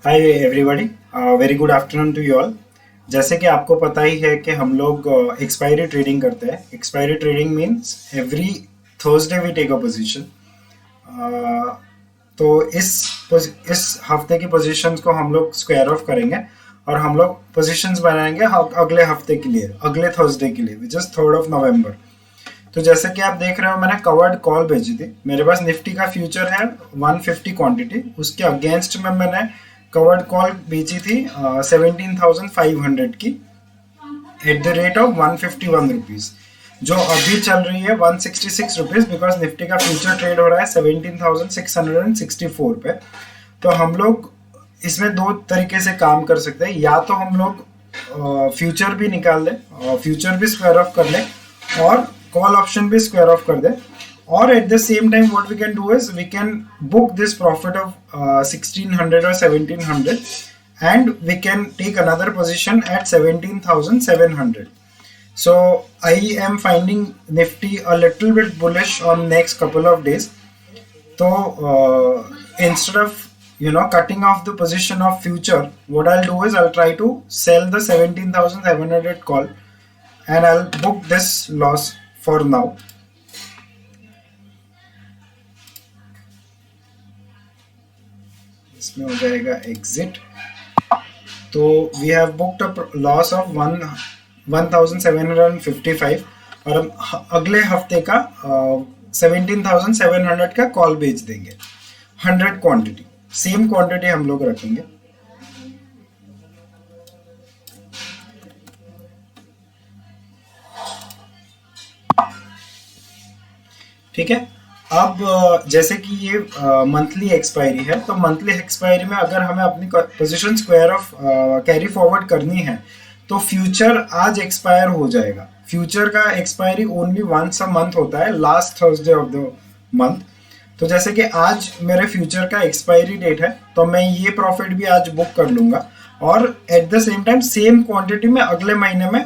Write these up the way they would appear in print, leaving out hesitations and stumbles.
Hi everybody, very good afternoon to you all. जैसे कि आपको पता ही है कि हम लोग एक्सपायरी ट्रेडिंग करते हैं। Expiry trading means every Thursday we take a position. तो इस हफ्ते की पोजीशंस को हम लोग स्क्वायर ऑफ करेंगे और हम लोग पोजीशंस बनाएंगे अगले हफ्ते के लिए, अगले थर्सडे के लिए, विच इज 3 नवंबर। तो जैसे कि आप देख रहे हो, मैंने कवर्ड कॉल भेजी थी। मेरे पास निफ्टी का फ्यूचर है 150 क्वांटिटी, उसके अगेंस्ट में मैंने कवर्ड कॉल बेची थी 17,500 की at the rate of 151 rupees, जो अभी चल रही है 166 रुपीज, बिकॉज निफ्टी का फ्यूचर ट्रेड हो रहा है 17,664 पे। तो हम लोग इसमें दो तरीके से काम कर सकते हैं। या तो हम लोग फ्यूचर भी निकाल लें, फ्यूचर भी स्क्वायर ऑफ कर लें और कॉल ऑप्शन भी स्क्वायर ऑफ कर दें, और at the same time what we can do is we can book this profit of 1600 or 1700, and we can take another position at 17,700. So I am finding nifty a little bit bullish on next couple of days. So instead of cutting off the position of future, what I'll do is I'll try to sell the 17,700 call, and I'll book this loss for now. इसमें हो जाएगा exit. तो we have booked a loss of 1755, और हम अगले हफ्ते का 17,700 का कॉल बेच देंगे। 100 क्वांटिटी, सेम क्वांटिटी हम लोग रखेंगे। ठीक है। अब जैसे कि ये मंथली एक्सपायरी है, तो मंथली एक्सपायरी में अगर हमें अपनी position square of carry forward करनी है, तो फ्यूचर आज एक्सपायर हो जाएगा। फ्यूचर का expiry only once a month होता है, last Thursday of the month. तो जैसे कि आज मेरे फ्यूचर का एक्सपायरी डेट है, तो मैं ये प्रॉफिट भी आज बुक कर लूंगा, और at the same time same quantity में अगले महीने में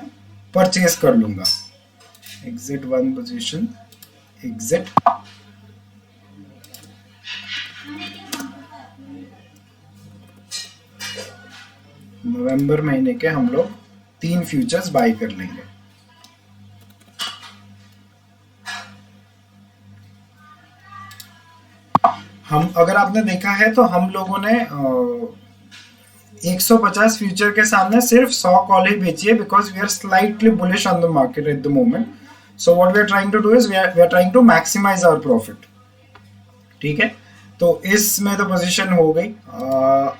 परचेज कर लूंगा। Exit one position, exit. नवंबर महीने के हम लोग 3 फ्यूचर्स बाय कर लेंगे। हम, अगर आपने देखा है तो हम लोगों ने 150 फ्यूचर के सामने सिर्फ 100 कॉल ही बेची है, because we are slightly bullish on the market at the moment. So what we are trying to do is we are trying to maximise our profit. ठीक है। तो इसमें तो पोजीशन हो गई।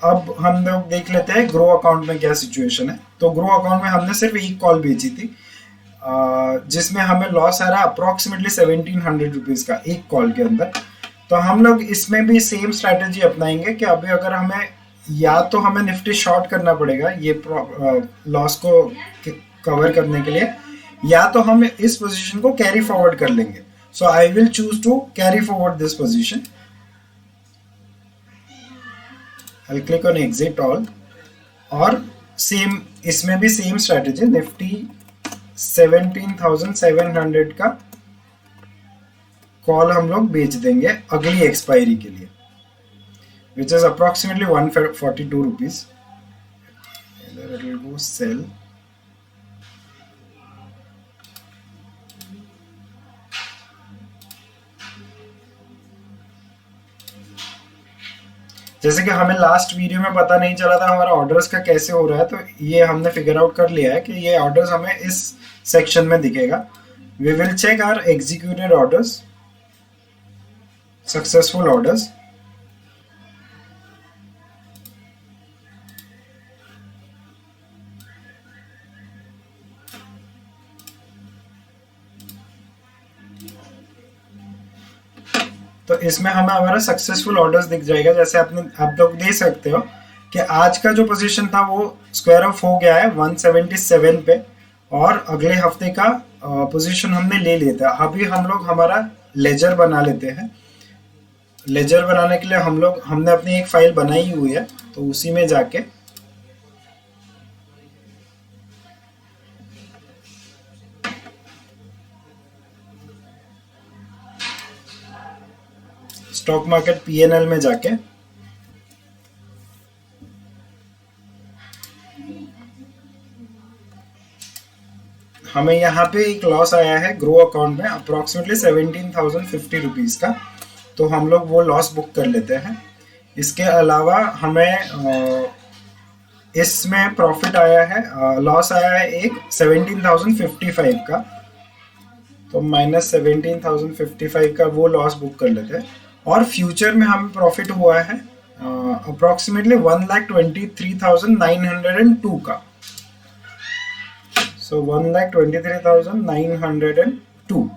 अब हम लोग देख लेते हैं ग्रो अकाउंट में क्या सिचुएशन है। तो ग्रो अकाउंट में हमने सिर्फ एक कॉल बेची थी, जिसमें हमें लॉस आ रहा है अप्रोक्सीमेटली 1700 रुपीज का एक कॉल के अंदर। तो हम लोग इसमें भी सेम स्ट्रैटेजी अपनाएंगे कि अभी अगर हमें, या तो हमें निफ्टी शॉर्ट करना पड़ेगा ये लॉस को कवर करने के लिए, या तो हम इस पोजीशन को कैरी फॉरवर्ड कर लेंगे। So I will choose to carry forward this position. I'll click on exit all, और सेम इसमें भी सेम स्ट्रेटेजी, निफ्टी 17,700 का कॉल हम लोग बेच देंगे अगली एक्सपायरी के लिए, which is approximately 142 rupees. It will go sell. जैसे कि हमें लास्ट वीडियो में पता नहीं चला था हमारा ऑर्डर्स का कैसे हो रहा है, तो ये हमने फिगर आउट कर लिया है कि ये ऑर्डर्स हमें इस सेक्शन में दिखेगा। We will check our executed orders, successful orders. तो इसमें हमें हमारा सक्सेसफुल ऑर्डर्स दिख जाएगा। जैसे आप लोग देख सकते हो कि आज का जो पोजीशन था वो स्क्वायर ऑफ हो गया है 177 पे, और अगले हफ्ते का पोजीशन हमने ले लिया था। अभी हम लोग हमारा लेजर बना लेते हैं। लेजर बनाने के लिए हमने अपनी एक फाइल बनाई हुई है, तो उसी में जाके स्टॉक मार्केट पीएनएल में जाके हमें यहाँ पे एक लॉस आया है ग्रो अकाउंट में अप्रोक्सीमेटली 17,050 रुपीज का, तो हम लोग वो लॉस बुक कर लेते हैं। इसके अलावा हमें इसमें प्रॉफिट आया है, लॉस आया है एक 17,055 का, तो माइनस 17,055 का वो लॉस बुक कर लेते हैं। और फ्यूचर में हमें प्रॉफिट हुआ है अप्रोक्सीमेटली 1,23,902 का, सो 1,23,902।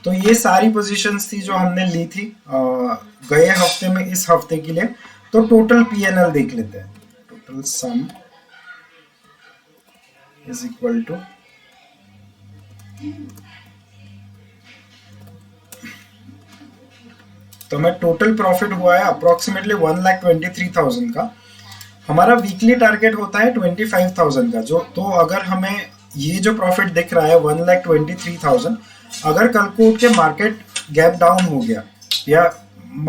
तो ये सारी पोजीशंस थी जो हमने ली थी गए हफ्ते में इस हफ्ते के लिए। तो टोटल पीएनएल देख लेते हैं। Total sum is equal to तो हमें टोटल प्रॉफिट हुआ है अप्रोक्सीमेटली 1,23,000 का। हमारा वीकली टारगेट होता है 25,000 का, जो तो अगर हमें ये जो प्रॉफिट दिख रहा है 1,23,000, अगर कल को उठ के मार्केट गैप डाउन हो गया या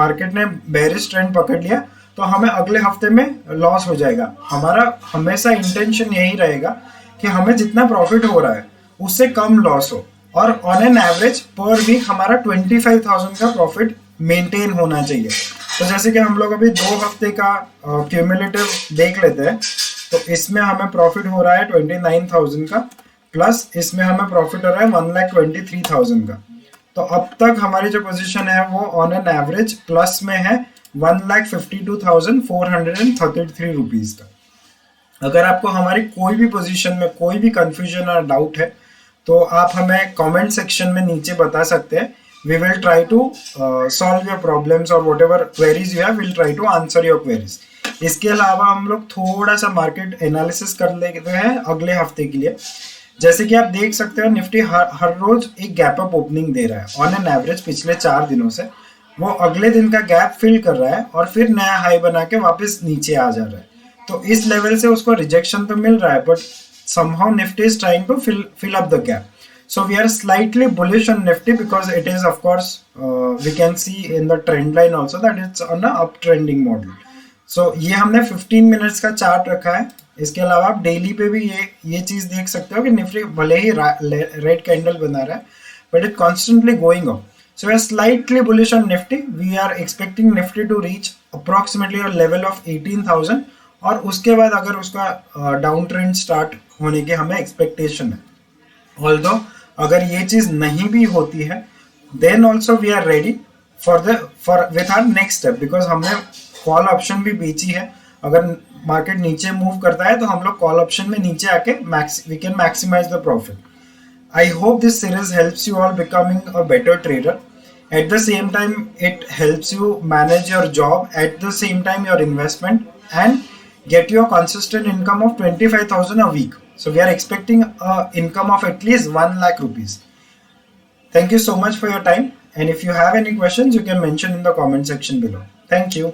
मार्केट ने बेरिश ट्रेंड पकड़ लिया तो हमें अगले हफ्ते में लॉस हो जाएगा। हमारा हमेशा इंटेंशन यही रहेगा कि हमें जितना प्रॉफिट हो रहा है उससे कम लॉस हो, और on an average per week हमारा 25,000 का प्रॉफिट मेंटेन होना चाहिए। तो जैसे कि हम लोग अभी 2 हफ्ते का क्यूमुलेटिव देख लेते हैं, तो इसमें हमें प्रॉफिट हो रहा है 29,000 का, प्लस इसमें हमें प्रॉफिट हो रहा है 1,23,000 का। तो अब तक हमारी जो पोजीशन है वो ऑन एन एवरेज प्लस में है 1,52,433 रुपीज का। अगर आपको हमारी कोई भी पोजीशन में कोई भी कंफ्यूजन और डाउट है तो आप हमें कमेंट सेक्शन में नीचे बता सकते हैं। We will try to solve your problems or whatever queries you have, we'll try to answer your queries. इसके अलावा हम लोग थोड़ा सा मार्केट एनालिसिस कर लेते हैं अगले हफ्ते के लिए। जैसे कि आप देख सकते हो निफ्टी हर रोज एक गैप अप ओपनिंग दे रहा है ऑन एन एवरेज। पिछले 4 दिनों से वो अगले दिन का गैप फिल कर रहा है और फिर नया हाई बना के वापस नीचे आ जा रहा है। तो इस लेवल से उसको रिजेक्शन तो मिल रहा है, but somehow Nifty is trying to fill up the gap. So we are slightly bullish on Nifty because it is, of course, we can see in the trend line also that it's on a uptrending model. So ये हमने 15 minutes का chart रखा है। इसके अलावा आप daily पे भी ये चीज देख सकते हो कि निफ्टी भले ही रेड कैंडल बना रहा है but it constantly going up. So we are slightly bullish on Nifty. We are expecting Nifty to reach approximately a level of 18,000 और उसके बाद अगर उसका डाउन ट्रेंड स्टार्ट होने के हमें एक्सपेक्टेशन है। ऑल्दो अगर ये चीज नहीं भी होती है then also we are ready for with our next step, because हमने कॉल ऑप्शन भी बेची है। अगर मार्केट नीचे मूव करता है तो हम लोग कॉल ऑप्शन में नीचे आके we can maximise the profit. I hope this series helps you all becoming a better trader. At the same time, it helps you manage your job, at the same time your investment, and get your consistent income of 25,000 a week. So we are expecting a income of at least 1 lakh rupees. Thank you so much for your time. And if you have any questions, you can mention in the comment section below. Thank you.